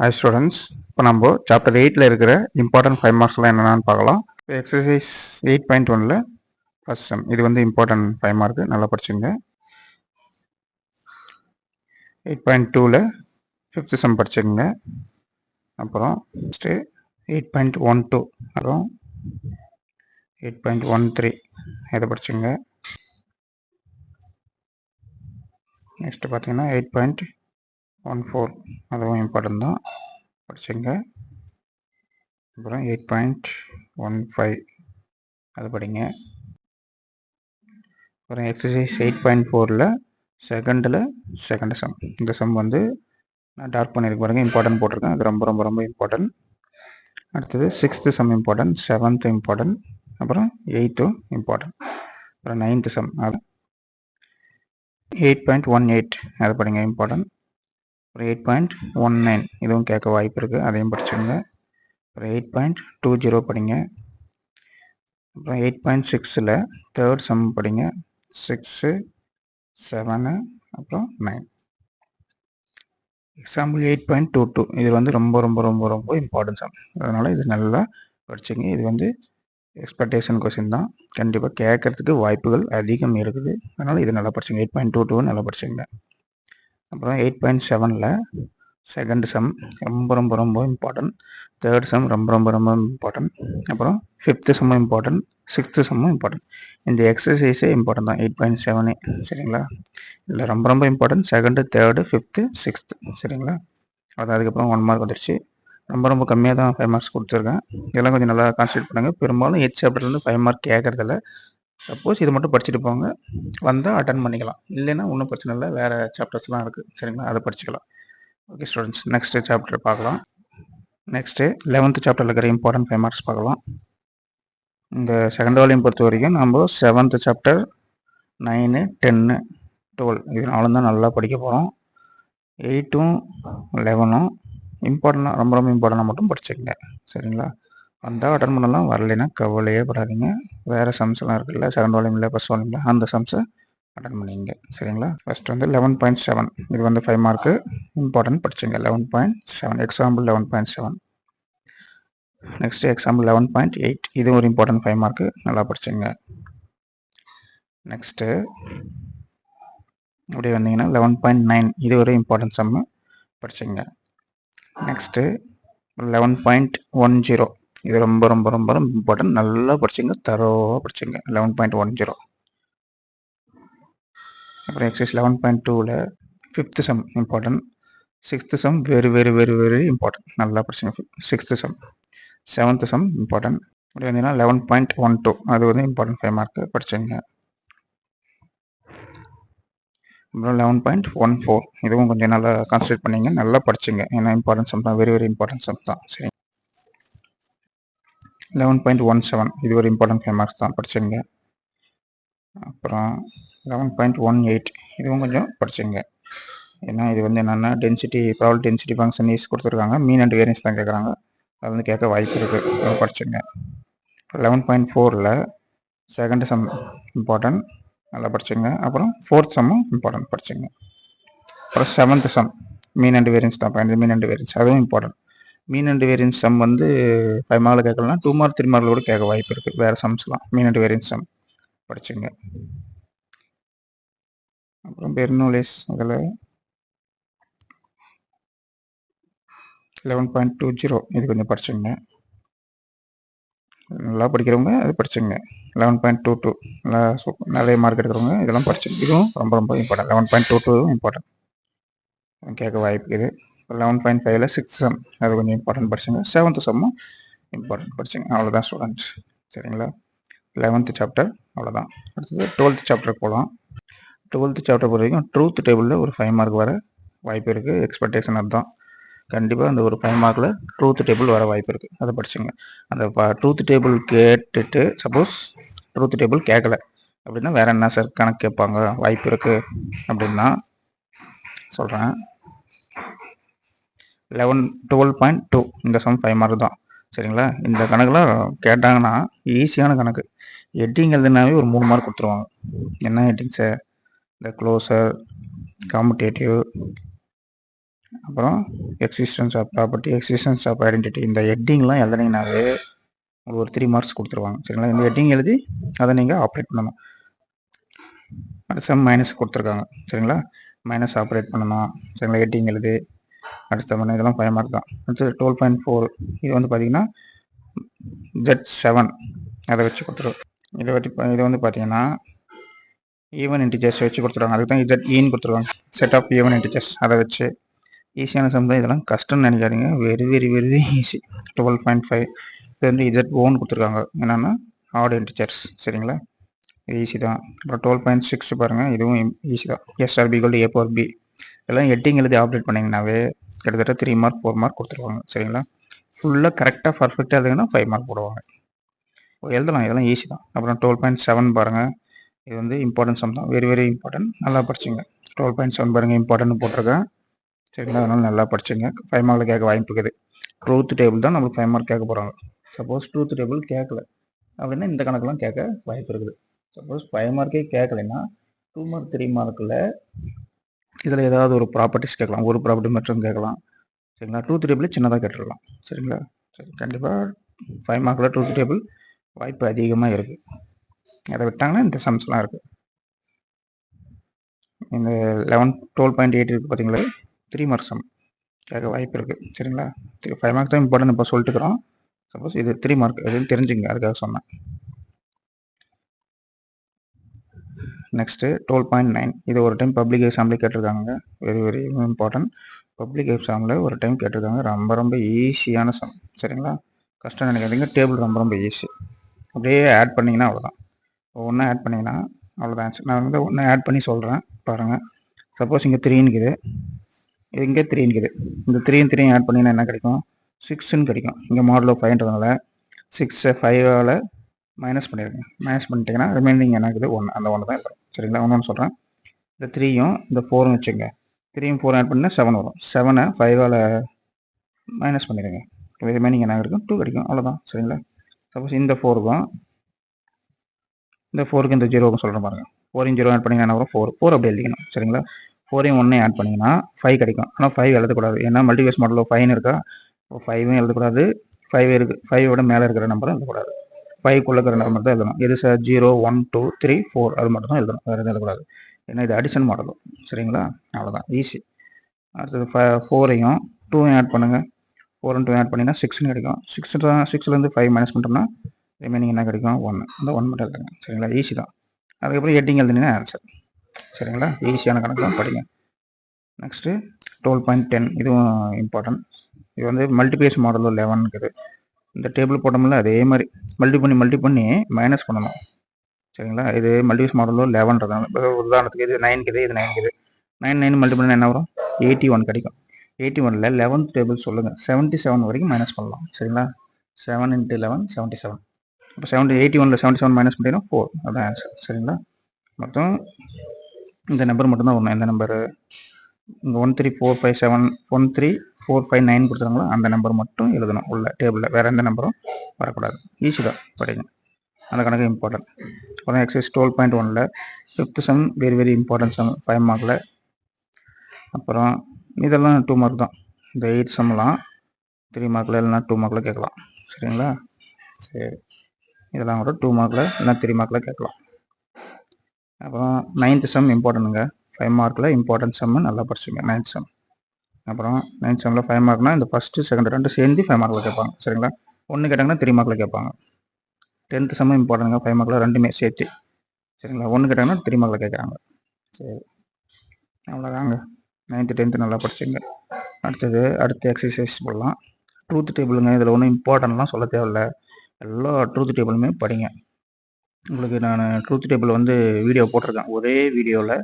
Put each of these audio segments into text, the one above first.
Hi students, இப்போ நம்ம chapter 8ல இருக்கிற இம்பார்ட்டன்ட் 5 மார்க்ஸ்லாம் என்னென்னு பார்க்கலாம். எக்ஸசைஸ் 8.1ல ஃபர்ஸ்ட் சம், இது வந்து இம்பார்ட்டன்ட் 5 மார்க், நல்லா படிச்சுங்க. 8.2ல ஃபிஃப்த் சம் படிச்சுங்க. அப்புறம் நெக்ஸ்ட்டு 8.12, அப்புறம் 8.13 இதை படிச்சுங்க. நெக்ஸ்ட்டு பார்த்தீங்கன்னா 8.14 அதுவும் இம்பார்ட்டன்ட் தான், படிச்சுங்க. அப்புறம் 8.15 அது படிங்க. அப்புறம் எக்ஸசைஸ் 8.4ல் செகண்ட் சம், இந்த சம் வந்து நான் டார்க் பண்ணியிருக்க பாருங்க, இம்பார்ட்டன்ட் போட்டிருக்கேன், அது ரொம்ப ரொம்ப ரொம்ப இம்பார்ட்டன்ட். அடுத்தது 6th some important, 7th important, அப்புறம் 8th இம்பார்ட்டன்ட். அப்புறம் 9th சம் 8.18 அது படிங்க, இம்பார்ட்டன்ட். அப்புறம் 8.19 இதுவும் கேட்க வாய்ப்பு இருக்குது, அதையும் படிச்சுங்க. அப்புறம் 8.20 படிங்க. அப்புறம் 8.6ல் தேர்ட் சம் படிங்க, 6, 7, அப்புறம் 9. எக்ஸாம்பிள் 8.22 இது வந்து ரொம்ப ரொம்ப ரொம்ப ரொம்ப இம்பார்ட்டன்ட் சம், அதனால் இது நல்லா படிச்சுங்க. இது வந்து எக்ஸ்பெக்டேஷன் கொஸ்டின் தான், கண்டிப்பாக கேட்கறதுக்கு வாய்ப்புகள் அதிகம் இருக்குது, அதனால் இது நல்லா படிச்சுங்க. 8.22 நல்லா படிச்சுங்க. அப்புறம் 8.7ல் செகண்ட் சம் ரொம்ப ரொம்ப ரொம்ப இம்பார்ட்டன்ட், தேர்ட் சம் ரொம்ப ரொம்ப ரொம்ப இம்பார்ட்டன்ட், அப்புறம் 5th சம்மும் இம்பார்ட்டன்ட், 6th சம்மும் இம்பார்ட்டன்ட். இந்த எக்ஸசைஸே இம்பார்ட்டன்ட் தான், 8.7, சரிங்களா? இல்லை ரொம்ப ரொம்ப important second, third, 5th, 6th, சரிங்களா? அது அதுக்கப்புறம் 1 மார்க் வந்துடுச்சு. ரொம்ப ரொம்ப கம்மியாக தான் 5 மார்க்ஸ் கொடுத்துருக்கேன், இதெல்லாம் கொஞ்சம் நல்லா கான்சன்ட்ரேட் பண்ணுங்கள். பெரும்பாலும் 8 சாப்டர்லேருந்து 5 மார்க் கேட்குறதில்ல. சப்போஸ் இது மட்டும் படிச்சுட்டு போங்க, வந்தால் அட்டன் பண்ணிக்கலாம், இல்லைன்னா ஒன்றும் பிரச்சனை இல்லை, வேறு சாப்டர்ஸ்லாம் இருக்குது, சரிங்களா? அதை படிச்சுக்கலாம். ஓகே ஸ்டூடெண்ட்ஸ், நெக்ஸ்ட்டு சாப்டர் பார்க்கலாம். நெக்ஸ்ட்டு 11th சாப்டரில் இருக்கிற இம்பார்ட்டன்ட் 5 மார்க்ஸ் பார்க்கலாம். இந்த செகண்ட் வால்யூம் பொறுத்த வரைக்கும் நம்ம 7th சாப்டர், 9, 10, 12 இது 4 தான் நல்லா படிக்க போகிறோம். 8ம் 11ம் இம்பார்ட்டண்டாக ரொம்ப ரொம்ப இம்பார்ட்டண்டாக மட்டும் படிச்சுக்கங்க, சரிங்களா? வந்தால் அட்டன் பண்ணலாம், வரலைன்னா கவலையே படாதீங்க. வேறு சம்ஸ்லாம் இருக்குல்ல, செகண்ட் வால்யூமில் ஃபர்ஸ்ட் வால்யூமில், அந்த சம்ஸை அட்டன் பண்ணிங்க, சரிங்களா? ஃபஸ்ட் வந்து 11.7 இது வந்து 5 மார்க்கு இம்பார்ட்டன்ட் படிச்சுங்க. 11.7 எக்ஸாம்பிள் 11.7. நெக்ஸ்ட்டு எக்ஸாம்பிள் 11.8 இது ஒரு இம்பார்ட்டன்ட் 5 மார்க்கு, நல்லா படிச்சுங்க. நெக்ஸ்ட்டு அப்படியே வந்தீங்கன்னா 11.9 இது ஒரு இம்பார்ட்டன்ட் சம்மு, படிச்சுங்க. நெக்ஸ்ட்டு 11.10 இது ரொம்ப ரொம்ப ரொம்ப இம்பார்ட்டன்ட், நல்லா படிச்சுங்க, தரோவாக படிச்சுங்க. 11.10. அப்புறம் எக்ஸசைஸ் 11.2ல் 5th sum important, 6th sum very very very very important, நல்லா படிச்சுங்க. 6th some, 7th some important. அப்படி வந்தீங்கன்னா 11.12 அது வந்து இம்பார்ட்டன்ட் 5 மார்க்கு, படிச்சுங்க. அப்புறம் 11.14 இதுவும் கொஞ்சம் நல்லா கான்சன்ட்ரேட் பண்ணிங்க, நல்லா படிச்சுங்க, ஏன்னா இம்பார்ட்டன்ட் சம் தான், வெரி வெரி இம்பார்ட்டன்ட் சம் தான், சரி. 11.17 இது ஒரு இம்பார்ட்டன்ட் 5 மார்க்ஸ் தான், படிச்சுங்க. அப்புறம் 11.18 இதுவும் கொஞ்சம் படிச்சுங்க, ஏன்னா இது வந்து என்னென்னா density, probability density function is கொடுத்துருக்காங்க, மீன் அண்ட் வேரியன்ஸ் தான் கேட்குறாங்க, அது வந்து கேட்க வாய்ப்பு இருக்குது, படிச்சுங்க. 11.4ல் செகண்ட் சம் இம்பார்ட்டன்ட், நல்லா படிச்சுங்க. அப்புறம் 4th சம்மும் இம்பார்ட்டன்ட், படிச்சுங்க. அப்புறம் 7th some mean and variance தான், மீன் அண்ட் வேரியன்ஸ் அதுவும் important. Mean and variance sum வந்து 5 மார்க்கில் கேட்கலாம், 2 மார்க் 3 மார்க்கில் கூட கேட்க வாய்ப்பு இருக்குது, வேறு சம்ஸ்லாம். மீன் அண்ட் வேரியன்ஸ் சம் படிச்சுங்க. அப்புறம் பெர்னோலிஸ் இதில் 11.20 இது கொஞ்சம் படிச்சுங்க, நல்லா படிக்கிறவங்க அது படிச்சுங்க. 11.22 நல்லா நிறைய மார்க் எடுக்கிறவங்க இதெல்லாம் படிச்சுங்க, இதுவும் ரொம்ப ரொம்ப இம்பார்ட்டன்ட். 11.22 இம்பார்ட்டன்ட், கேட்க வாய்ப்பு இது. 11.5ல் 6th சம் அது கொஞ்சம் இம்பார்ட்டன்ட், படிச்சுங்க. 7th சம்மும் important, படிச்சுங்க. அவ்வளோதான் ஸ்டூடெண்ட்ஸ், சரிங்களா? 11th சாப்டர் அவ்வளோதான். அடுத்தது 12th சாப்டர் போகலாம். 12th சாப்டர் பொறுத்த வரைக்கும் ட்ரூத் டேபிளில் ஒரு 5 மார்க் வர வாய்ப்பு இருக்குது, எக்ஸ்பெக்டேஷன் அதுதான். கண்டிப்பாக அந்த ஒரு 5 மார்க்கில் ட்ரூத் டேபிள் வர வாய்ப்பு இருக்குது, அதை படிச்சுங்க. அந்த ட்ரூத் டேபிள் கேட்டுட்டு சப்போஸ் ட்ரூத் டேபிள் கேட்கல அப்படின்னா வேறு என்ன சார் கணக்கு கேட்பாங்க வாய்ப்பு இருக்குது அப்படின்னா சொல்கிறேன். 12.2 இந்த சம் 5 மார்க் தான், சரிங்களா? இந்த கணக்கெலாம் கேட்டாங்கன்னா ஈஸியான கணக்கு, ஹெட்டிங் எழுதுனாவே ஒரு 3 மார்க் கொடுத்துருவாங்க. என்ன ஹெட்டிங் சார்? இந்த க்ளோசர், காம்படேட்டிவ், அப்புறம் existence of property, existence of identity. இந்த ஹெட்டிங்லாம் எழுதுனீங்கனாவே உங்களுக்கு ஒரு 3 மார்க்ஸ் கொடுத்துருவாங்க. சரிங்களா? இந்த ஹெட்டிங் எழுதி அதை நீங்கள் ஆப்ரேட் பண்ணணும். அடுத்த சம் மைனஸ் கொடுத்துருக்காங்க. சரிங்களா? மைனஸ் ஆப்ரேட் பண்ணணும். சரிங்களா? ஹெட்டிங் எழுதி அடுத்த பண்ண இதெல்லாம் 5 மார்க் தான். அடுத்து 12.4 இது வந்து பார்த்தீங்கன்னா Z7 அதை வச்சு கொடுத்துருவோம். இது வந்து பார்த்தீங்கன்னா ஈவன் இன்டிஜர்ஸ் வச்சு கொடுத்துருவாங்க. அதுக்கு தான் ZEன்னு கொடுத்துருவாங்க. செட் ஆஃப் ஈவன் இன்டிஜர்ஸ் அதை வச்சு ஈஸியான சம் தான். இதெல்லாம் கஷ்டம்னு நினைக்காதீங்க. Very very very easy. 12.5 இது வந்து Z1 கொடுத்துருக்காங்க. என்னென்னா ஆட் இன்டிஜர்ஸ். சரிங்களா? இது ஈஸி தான். அப்புறம் 12.6 பாருங்கள், இதுவும் ஈஸி தான். SRB = A/B இதெல்லாம் ஹெட்டிங் எழுதி ஆப்ரேட் பண்ணிங்கனாவே கிட்டத்தட்ட 3 மார்க் 4 மார்க் கொடுத்துருவாங்க. சரிங்களா? ஃபுல்லாக கரெக்டாக பர்ஃபெக்டாக எழுதுங்கன்னா 5 மார்க் போடுவாங்க. எழுதலாம், இதெல்லாம் ஈஸி தான். அப்புறம் 12.7 பாருங்கள், இது வந்து இம்பார்ட்டன்ட் சம் தான். Very very important. நல்லா படிச்சுங்க. 12.7 பாருங்கள், இம்பார்ட்டன்ட் போட்டிருக்கேன். சரிங்களா? அதனால் நல்லா படிச்சுங்க. 5 மார்க்கில் கேட்க வாய்ப்பு இருக்குது. ட்ரூத் டேபிள் தான் நம்மளுக்கு 5 மார்க் கேட்க போகிறாங்க. சப்போஸ் ட்ரூத் டேபிள் கேட்கல அப்படின்னா இந்த கணக்கெலாம் கேட்க வாய்ப்பு இருக்குது. சப்போஸ் 5 மார்க்கே கேட்கலைன்னா 2 மார்க் 3 மார்க்கில் இதில் ஏதாவது ஒரு ப்ராப்பர்ட்டிஸ் கேட்கலாம். ஒரு ப்ராப்பர்ட்டி மட்டும் கேட்கலாம். சரிங்களா? ட்ரூத் டேபிள் சின்னதாக கேட்டுடலாம். சரிங்களா? சரி, கண்டிப்பாக 5 மார்க்கில் ட்ரூத் டேபிள் வாய்ப்பு அதிகமாக இருக்குது. அதை விட்டாங்கன்னா இந்த சம்ஸ்லாம் இருக்குது. இந்த 12.8 இருக்குது பார்த்தீங்களா, 3 மார்க் சம் கேட்க வாய்ப்பு இருக்குது. சரிங்களா? 5 மார்க் தான் இம்பார்ட்டன்ட் இப்போ சொல்லிட்டுக்கிறோம். சப்போஸ் இது 3 மார்க் எதுன்னு தெரிஞ்சுங்க, அதுக்காக சொன்னேன். நெக்ஸ்ட்டு 12.9 இது ஒரு டைம் பப்ளிக் எக்ஸாம்லேயே கேட்டிருக்காங்க. Very very important. பப்ளிக் எக்ஸாமில் ஒரு டைம் கேட்டிருக்காங்க. ரொம்ப ரொம்ப ஈஸியான சம். சரிங்களா? கஷ்டம் நினைக்காதீங்க. டேபிள் ரொம்ப ரொம்ப ஈஸி. அப்படியே ஆட் பண்ணிங்கன்னா அவ்வளோதான். ஒன்றா ஆட் பண்ணிங்கன்னா அவ்வளோதான் ஆன்சர். நான் வந்து ஒன்று ஆட் பண்ணி சொல்கிறேன் பாருங்கள். சப்போஸ் இங்கே 3 இருக்குது, இங்கே 3 இருக்குது. இந்த 3 3 ஆட் பண்ணிங்கன்னா என்ன கிடைக்கும்? 6ன்னு கிடைக்கும். இங்கே மாடல் ஆஃப் 5ன்றதுனால 6 5ஆல் மைனஸ் பண்ணிடுங்க. மைனஸ் பண்ணிட்டீங்கன்னா ரிமைனிங் என்ன இருக்குது? 1. அந்த 1 தான் இருக்கும். சரிங்களா? ஒன்று சொல்கிறேன். இந்த 3யும் இந்த 4ம் வச்சுங்க. 3யும் 4 ஆட் பண்ணால் 7 வரும். 7ஐ 5ஆல் மைனஸ் பண்ணிடுங்க. ரிமைனிங் என்ன இருக்கும்? 2 கிடைக்கும். அவ்வளோதான். சரிங்களா? சப்போஸ் இந்த 4க்கும் இந்த 4க்கு இந்த 0க்கும் சொல்கிறேன் பாருங்க. 4யும் 0 ஆட் பண்ணிங்கன்னா என்ன வரும்? 4 அப்படி எழுதிக்கணும். சரிங்களா? 4யும் 1 ஆட் பண்ணிங்கன்னா 5 கிடைக்கும். ஆனால் 5 எழுதக்கூடாது. ஏன்னா மல்டிவேஸ் மாடலில் 5 இருக்கா? 5ம் எழுதக்கூடாது. 5 இருக்குது. 5 மேலே இருக்கிற நம்பரும் எழுதக்கூடாது. 5க்குள்ளே இருக்கிற நம்பர் தான் எழுதணும். எது சார்? 0 1 2 3 4 அது மட்டும் தான் எழுதணும். வேறு எதுவும் எழுதக்கூடாது. ஏன்னா இது அடிஷன் மாடல். சரிங்களா? அவ்வளோதான், ஈஸி. அடுத்தது 4ஐயும் 2ஐயும் ஆட் பண்ணுங்கள். 4 and 2 ஆட் பண்ணிங்கன்னா 6ன்னு கிடைக்கும். 6லேருந்து 5 மைனஸ் பண்ணிட்டோம்னா ரிமைனிங் என்ன கிடைக்கும்? 1. அந்த 1 மட்டும் எழுதுங்க. சரிங்களா? ஈஸி தான். அதுக்கப்புறம் ஹெட்டிங் எழுதுனீங்கன்னா ஆன்சர். சரிங்களா? ஈஸியான கணக்கு தான், படிங்க. நெக்ஸ்ட்டு 12.10 இதுவும் இம்பார்ட்டன்ட். இது வந்து மல்டிபிளேஸ் மாடலில் 11 இருக்குது. இந்த டேபிள் போட்டோம்ல அதே மாதிரி மல்டி பண்ணி மைனஸ் பண்ணணும். சரிங்களா? இது மல்டிபிளேஸ் மாடலில் 11ன்றதுனால உதாரணத்துக்கு இது 9 இருக்குது, இது 9 இருக்குது. 9 மல்டி பண்ணி என்ன வரும்? 81 கிடைக்கும். 81ல் 11th டேபிள் சொல்லுங்கள். 77 வரைக்கும் மைனஸ் பண்ணலாம். சரிங்களா? 7 × 11 77. இப்போ 81ல் 77 மைனஸ் பண்ணிங்கன்னா 4. அதுதான் ஆன்சர். சரிங்களா? மொத்தம் இந்த நம்பர் மட்டும்தான் வரணும். எந்த நம்பரு? இங்கே 13457 13459 கொடுத்துருங்களா, அந்த நம்பர் மட்டும் எழுதணும் உள்ள டேபிளில். வேறு எந்த நம்பரும் வரக்கூடாது. ஈஸி தான், படிங்க. அந்த கணக்கு இம்பார்ட்டன்ட். அப்புறம் எக்ஸைஸ் 12.1ல் 5th sum very very important sum 5 மார்க்கில். அப்புறம் இதெல்லாம் 2 மார்க் தான். இந்த 8 சம்லாம் 3 மார்க்கில் இல்லைனா 2 மார்க்கில் கேட்கலாம். சரிங்களா? சரி, இதெல்லாம் கூட 2 மார்க்கில் இல்லைனா 3 மார்க்கில் கேட்கலாம். அப்புறம் 9th சம் இம்பார்ட்டன்ட்டுங்க. 5 மார்க்கில் இம்பார்ட்டன்ட் சம்மு நல்லா படிச்சுங்க. 9th some. அப்புறம் 9th சம்மில் 5 மார்க்னால் இந்த ஃபஸ்ட்டு செகண்ட் ரெண்டு சேர்ந்து 5 மார்க்கில் கேட்பாங்க. சரிங்களா? 1 கேட்டாங்கன்னா 3 மார்க்கில் கேட்பாங்க. 10th சம்மு இம்பார்ட்டன்ட்டுங்க. 5 மார்க்கில் ரெண்டுமே சேர்த்து. சரிங்களா? 1 கேட்டாங்கன்னா 3 மார்க்கில் கேட்குறாங்க. சரி, அவ்வளோதாங்க. 9th 10th நல்லா படிச்சுங்க. அடுத்த எக்ஸசைஸ் போடலாம். ட்ரூத் டேபிளுங்க. இதில் ஒன்றும் இம்பார்ட்டன்ட்லாம் சொல்ல தேவையில்ல. எல்லா ட்ரூத் டேபிளுமே படிங்க. உங்களுக்கு நான் ட்ரூத் டேபிள் வந்து வீடியோ போட்டிருக்கேன். ஒரே வீடியோவில்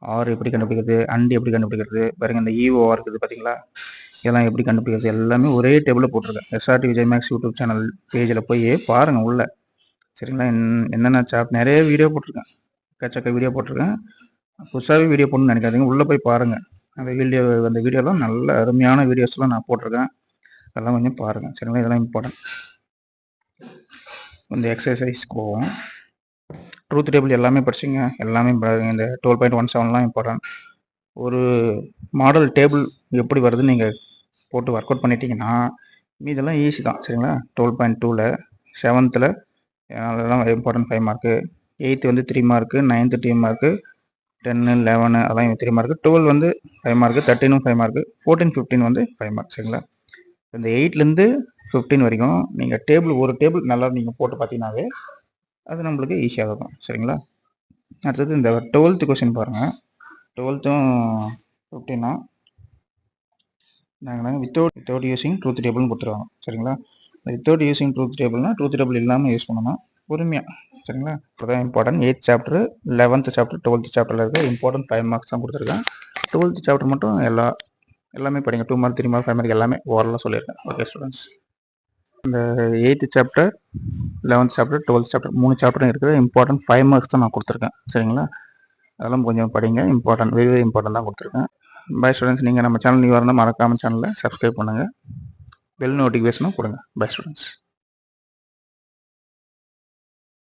ஆர் எப்படி கண்டுபிடிக்கிறது, அண்ட் எப்படி கண்டுபிடிக்கிறது, பாருங்க இந்த EOR இருக்குது பார்த்தீங்களா, இதெல்லாம் எப்படி கண்டுபிடிக்கிறது எல்லாமே ஒரே டேபிளில் போட்டிருக்கேன். SRT Vijay max YouTube channel பேஜில் போய் பாருங்கள் உள்ள. சரிங்களா? என்னென்ன நிறைய வீடியோ போட்டிருக்கேன். எக்கச்சக்க வீடியோ போட்டிருக்கேன். புதுசாகவே வீடியோ போடணும்னு நினைக்காதீங்க. உள்ளே போய் பாருங்கள். அந்த வீடியோலாம் நல்ல அருமையான வீடியோஸ்லாம் நான் போட்டிருக்கேன். அதெல்லாம் கொஞ்சம் பாருங்கள். சரிங்களா? இதெல்லாம் இம்பார்ட்டன்ட். இந்த எக்ஸசைஸ்க்கு போவோம். ட்ரூத் டேபிள் எல்லாமே படிச்சுங்க. எல்லாமே இந்த 12.17லாம் இம்பார்ட்டன்ட். ஒரு மாடல் டேபிள் எப்படி வருதுன்னு நீங்கள் போட்டு ஒர்க் அவுட் பண்ணிட்டீங்கன்னா மீதெல்லாம் ஈஸி தான். சரிங்களா? 12.2ல் 7th அதெல்லாம் இம்பார்ட்டன்ட் 5 மார்க்கு, 8th வந்து 3 மார்க்கு, 9th 3 மார்க்கு, 10 11 அதெல்லாம் 3 மார்க்கு, 12 வந்து 5 மார்க்கு, 13 5 மார்க்கு, 14 15 வந்து 5 மார்க். சரிங்களா? இந்த 8லேருந்து 15 வரைக்கும் நீங்கள் ஒரு டேபிள் நல்லா நீங்கள் போட்டு பார்த்தீங்கன்னாவே அது நம்மளுக்கு ஈஸியாக இருக்கும். சரிங்களா? அடுத்தது இந்த 12th கொஸ்டின் பாருங்கள். 12த்தும் 15 நாங்கள் வித்தவுட் யூஸிங் ட்ரூத் டேபிள்னு கொடுத்துருவாங்க. சரிங்களா? வித்தவுட் யூஸிங் ட்ரூத் டேபிள்னா ட்ரூத் டேபிள் இல்லாமல் யூஸ் பண்ணணும் பொறுமையாக. சரிங்களா? இப்போதான் important 8th chapter, 11th chapter, 12th சாப்டரில் இருக்க இம்பார்ட்டன்ட் 5 மார்க்ஸ் தான் கொடுத்துருக்கேன். 12th சாப்டர் மட்டும் எல்லாமே படிங்க. 2 மார்க் 3 மார்க் 5 மார்க் எல்லாமே ஓரலாக சொல்லியிருக்கேன். ஓகே ஸ்டூடெண்ட்ஸ், இந்த 8th chapter, 11th chapter, 12th chapter 3 சாப்டரும் இருக்கிற இம்பார்ட்டன்ட் 5 மார்க்ஸ் தான் நான் கொடுத்துருக்கேன். சரிங்களா? அதெல்லாம் கொஞ்சம் படிங்க. இம்பார்ட்டன்ட் வெரி வெரி இம்பார்ட்டன்ட் தான் கொடுத்துருக்கேன். பை ஸ்டூடெண்ட்ஸ், நீங்கள் நம்ம சேனல் நியூவாக இருந்தால் மறக்காமல் சேனலை சப்ஸ்கிரைப் பண்ணுங்கள், பெல் நோட்டிஃபிகேஷனும் கொடுங்க. Bye students.